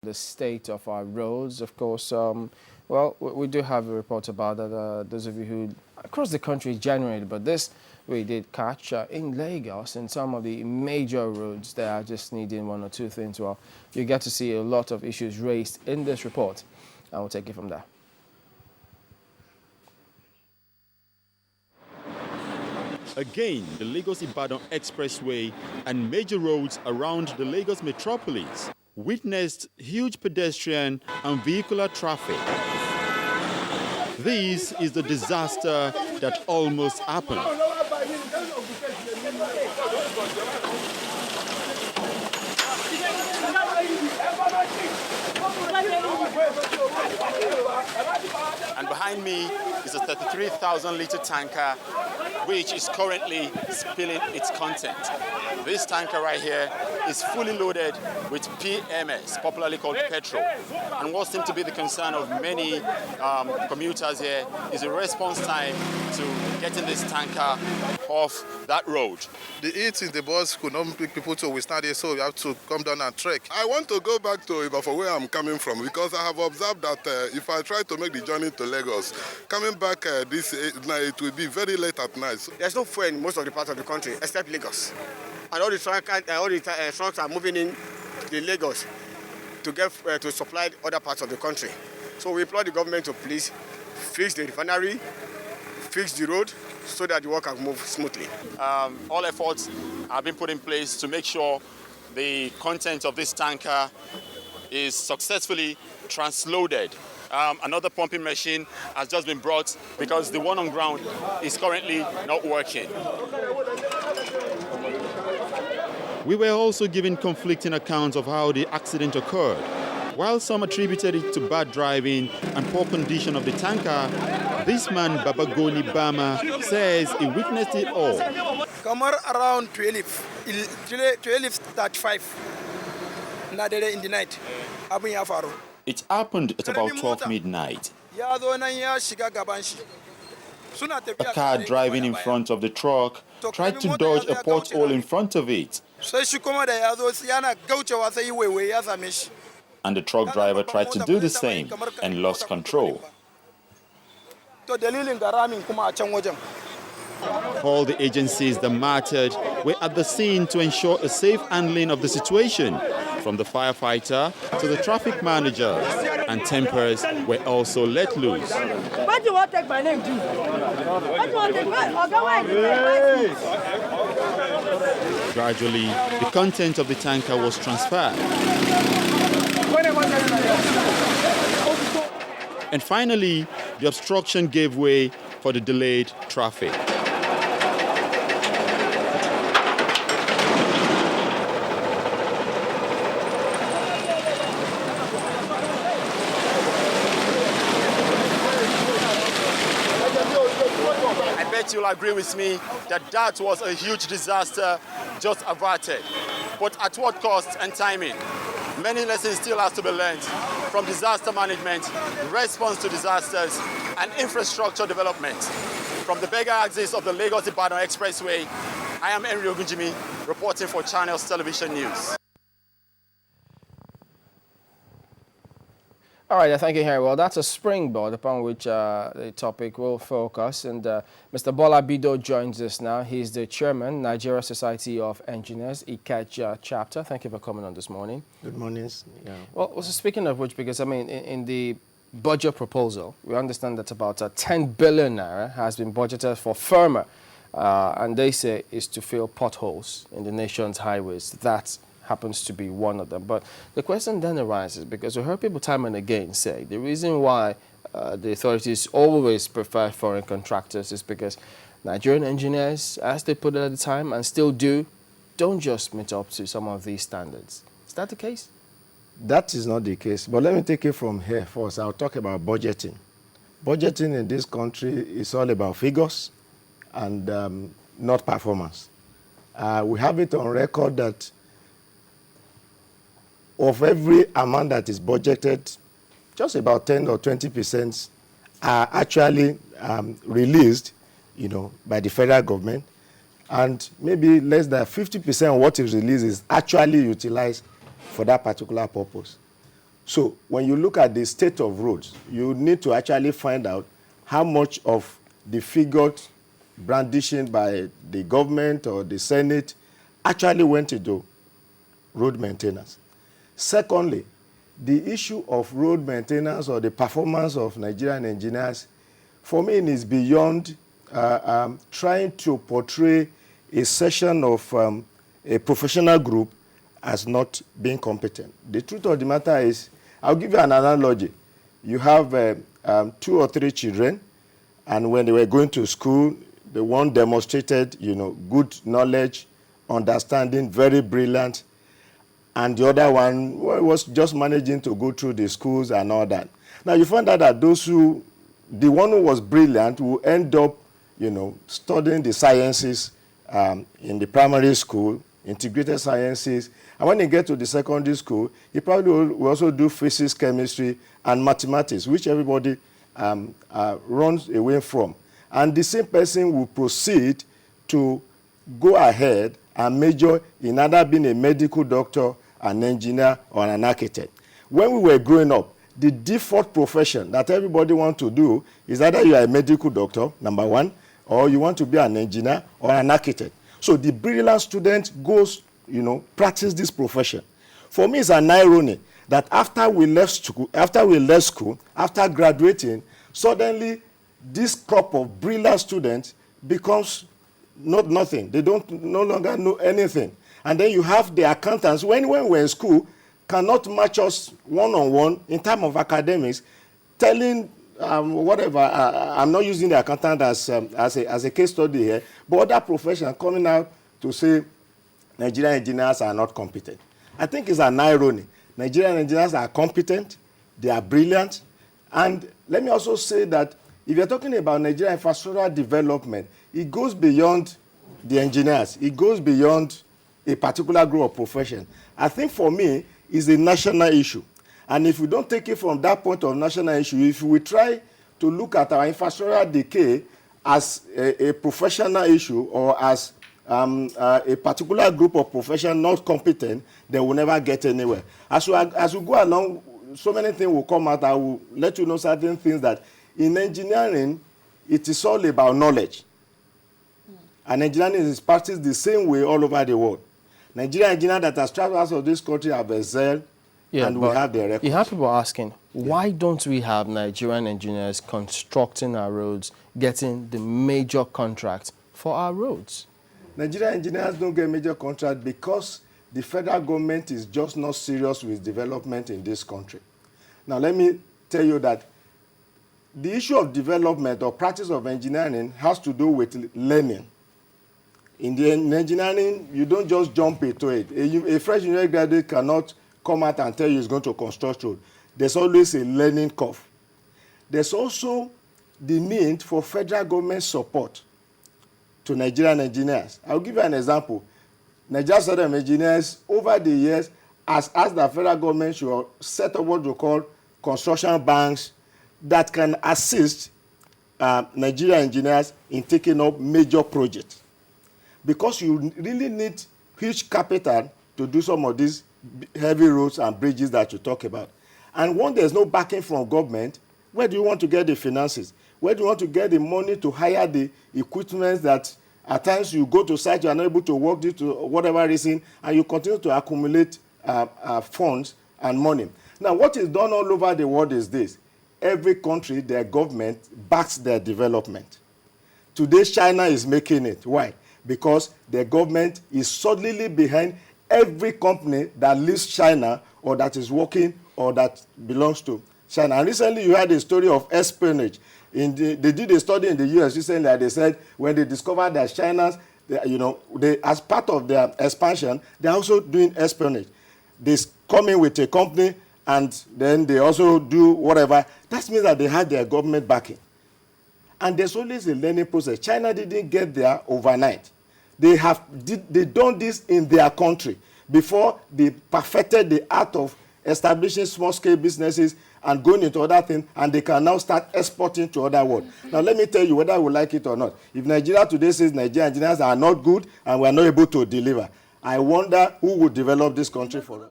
the state of our roads. Of course, we do have a report about that. Those of you who across the country generally, but this we did catch in Lagos in some of the major roads that are just needing one or two things. Well, you get to see a lot of issues raised in this report, and we'll take it from there. Again, the Lagos-Ibadan Expressway and major roads around the Lagos metropolis witnessed huge pedestrian and vehicular traffic. This is the disaster that almost happened. And behind me is a 33,000-litre tanker which is currently spilling its content. This tanker right here is fully loaded with PMS, popularly called petrol. And what seems to be the concern of many commuters here is the response time to getting this tanker off that road. The heat in the bus could not make people to withstand it, so we have to come down and trek. I want to go back to Ibadan where I'm coming from because I have observed that if I try to make the journey to Lagos, coming back this night, it will be very late at night. There's no fuel in most of the parts of the country except Lagos. And all the trucks are moving in to Lagos to get to supply other parts of the country. So we implore the government to please fix the refinery, fix the road, so that the work can move smoothly. All efforts have been put in place to make sure the content of this tanker is successfully transloaded. Another pumping machine has just been brought because the one on ground is currently not working. We were also given conflicting accounts of how the accident occurred. While some attributed it to bad driving and poor condition of the tanker, this man, Babagoni Bama, says he witnessed it all. Kamar around 12:35 in the night. It happened at about 12 midnight. A car driving in front of the truck tried to dodge a pothole in front of it. And the truck driver tried to do the same and lost control. All the agencies that mattered were at the scene to ensure a safe handling of the situation, from the firefighter to the traffic manager, and tempers were also let loose. What do you want to take my name to? What do you want to take? Gradually, the content of the tanker was transferred. And finally, the obstruction gave way for the delayed traffic. I bet you'll agree with me that that was a huge disaster just averted. But at what cost and timing? Many lessons still have to be learned from disaster management, response to disasters, and infrastructure development. From the beggar axis of the Lagos-Ibadan Expressway, I am Henry Ogunjimi, reporting for Channels Television News. All right, thank you, Harry. Well, that's a springboard upon which the topic will focus. And Mr. Bola Bido joins us now. He's the chairman, Nigeria Society of Engineers, Ikeja chapter. Thank you for coming on this morning. Good morning. Yeah. Well, so speaking of which, because, I mean, in the budget proposal, we understand that about 10 billion naira has been budgeted for FIRMA, and they say is to fill potholes in the nation's highways. That happens to be one of them. But the question then arises, because we heard people time and again say the reason why the authorities always prefer foreign contractors is because Nigerian engineers, as they put it at the time and still do, don't just meet up to some of these standards. Is that the case? That is not the case. But let me take it from here first. I'll talk about budgeting. Budgeting in this country is all about figures and not performance. We have it on record that of every amount that is budgeted, just about 10 or 20% are actually released, by the federal government, and maybe less than 50% of what is released is actually utilized for that particular purpose. So when you look at the state of roads, you need to actually find out how much of the figure brandishing by the government or the Senate actually went into road maintenance. Secondly, the issue of road maintenance or the performance of Nigerian engineers, for me, is beyond trying to portray a section of a professional group as not being competent. The truth of the matter is, I'll give you an analogy. You have 2 or 3 children, and when they were going to school, the one demonstrated, good knowledge, understanding, very brilliant, and the other one was just managing to go through the schools and all that. Now you find out that the one who was brilliant will end up, studying the sciences in the primary school, integrated sciences, and when he gets to the secondary school, he probably will also do physics, chemistry, and mathematics, which everybody runs away from. And the same person will proceed to go ahead and major in either being a medical doctor, an engineer, or an architect. When we were growing up, the default profession that everybody wants to do is either you are a medical doctor, number one, or you want to be an engineer or an architect. So the brilliant student goes, practice this profession. For me, it's an irony that after we left school, after graduating, suddenly this crop of brilliant students becomes nothing. They no longer know anything. And then you have the accountants, when we're in school, cannot match us one-on-one in terms of academics, telling whatever, I'm not using the accountant as a case study here, but other professions coming out to say Nigerian engineers are not competent. I think it's an irony. Nigerian engineers are competent, they are brilliant, and let me also say that if you're talking about Nigerian infrastructural development, it goes beyond the engineers. It goes beyond a particular group of profession. I think for me, it's a national issue. And if we don't take it from that point of national issue, if we try to look at our infrastructural decay as a professional issue or as a particular group of profession not competent, then we'll never get anywhere. As we go along, so many things will come out. I will let you know certain things that in engineering, it is all about knowledge. And engineering is practiced the same way all over the world. Nigerian engineers that have traveled out of this country have excelled, and we have their records. You have people asking, why don't we have Nigerian engineers constructing our roads, getting the major contracts for our roads? Nigerian engineers don't get major contracts because the federal government is just not serious with development in this country. Now, let me tell you that the issue of development or practice of engineering has to do with learning. In engineering, you don't just jump into it. A fresh engineering graduate cannot come out and tell you he's going to construct road. There's always a learning curve. There's also the need for federal government support to Nigerian engineers. I'll give you an example. Nigerian Society of Engineers, over the years, has asked the federal government to set up what we call construction banks that can assist Nigerian engineers in taking up major projects. Because you really need huge capital to do some of these heavy roads and bridges that you talk about. And when there's no backing from government, where do you want to get the finances? Where do you want to get the money to hire the equipment that at times you go to site, you are not able to work due to whatever reason, and you continue to accumulate funds and money. Now, what is done all over the world is this. Every country, their government backs their development. Today, China is making it. Why? Because the government is solidly behind every company that leaves China or that is working or that belongs to China. And recently, you had a story of espionage. They did a study in the U.S. recently that they said when they discovered that China's, as part of their expansion, they're also doing espionage. They come in with a company and then they also do whatever. That means that they had their government backing. And there's always a learning process. China didn't get there overnight. They done this in their country before they perfected the art of establishing small-scale businesses and going into other things, and they can now start exporting to other world. Now, let me tell you whether we like it or not. If Nigeria today says Nigerian engineers are not good and we are not able to deliver, I wonder who would develop this country for us.